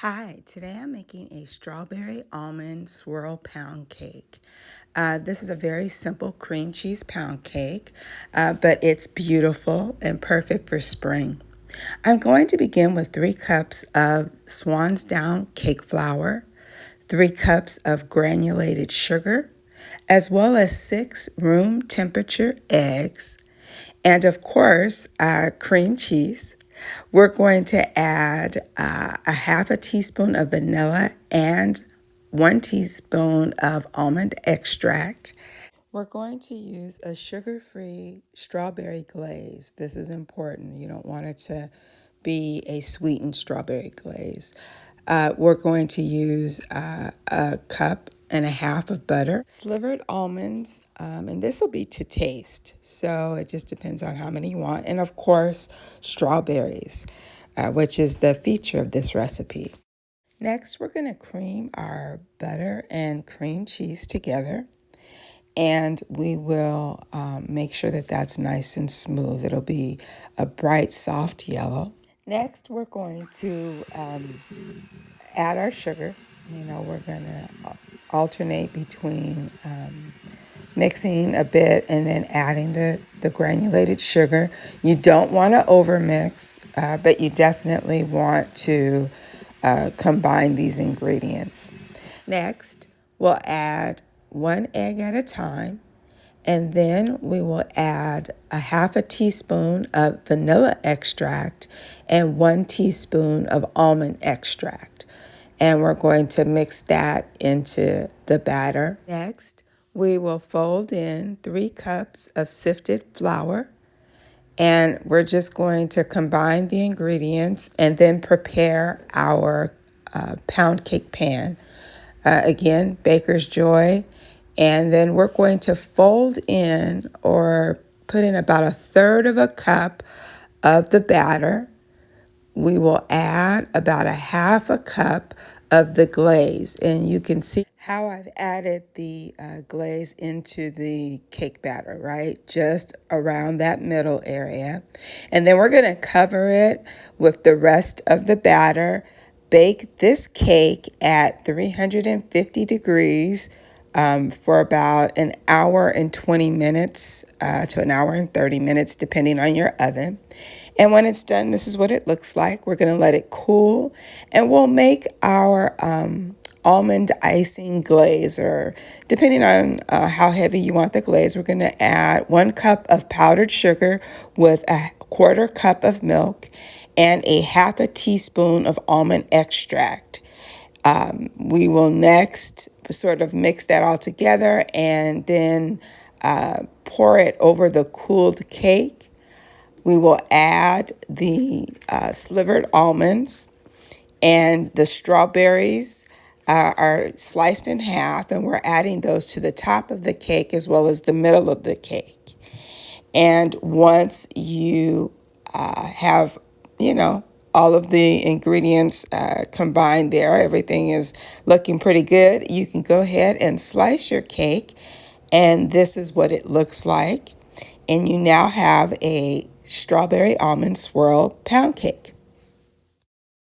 Hi, today I'm making a strawberry almond swirl pound cake. This is a very simple cream cheese pound cake, but it's beautiful and perfect for spring. I'm going to begin with 3 cups of swan's down cake flour, 3 cups of granulated sugar, as well as 6 room temperature eggs, and of course, cream cheese. We're going to add a half a teaspoon of vanilla and 1 teaspoon of almond extract. We're going to use a sugar-free strawberry glaze. This is important. You don't want it to be a sweetened strawberry glaze. We're going to use a cup and a half of butter, slivered almonds, and this will be to taste. So it just depends on how many you want. And of course, strawberries, which is the feature of this recipe. Next, we're going to cream our butter and cream cheese together. And we will make sure that that's nice and smooth. It'll be a bright, soft yellow. Next, we're going to add our sugar. We're going to alternate between mixing a bit and then adding the granulated sugar. You don't want to overmix, but you definitely want to combine these ingredients. Next, we'll add 1 egg at a time, and then we will add a half a teaspoon of vanilla extract and 1 teaspoon of almond extract. And we're going to mix that into the batter. Next, we will fold in 3 cups of sifted flour, and we're just going to combine the ingredients and then prepare our pound cake pan. Again, baker's joy. And then we're going to fold in or put in about 1/3 of a cup of the batter. We will add about 1/2 a cup of the glaze. And you can see how I've added the glaze into the cake batter, right? Just around that middle area. And then we're going to cover it with the rest of the batter. Bake this cake at 350 degrees for about an hour and 20 minutes to an hour and 30 minutes, depending on your oven. And when it's done, this is what it looks like. We're going to let it cool, and we'll make our almond icing glaze, or depending on how heavy you want the glaze, we're going to add 1 cup of powdered sugar with a 1/4 cup of milk and a half a teaspoon of almond extract. We will next sort of mix that all together and then pour it over the cooled cake. We will add the slivered almonds, and the strawberries are sliced in half, and we're adding those to the top of the cake as well as the middle of the cake. And once you have, all of the ingredients combined there, everything is looking pretty good, you can go ahead and slice your cake. And this is what it looks like. And you now have a strawberry almond swirl pound cake.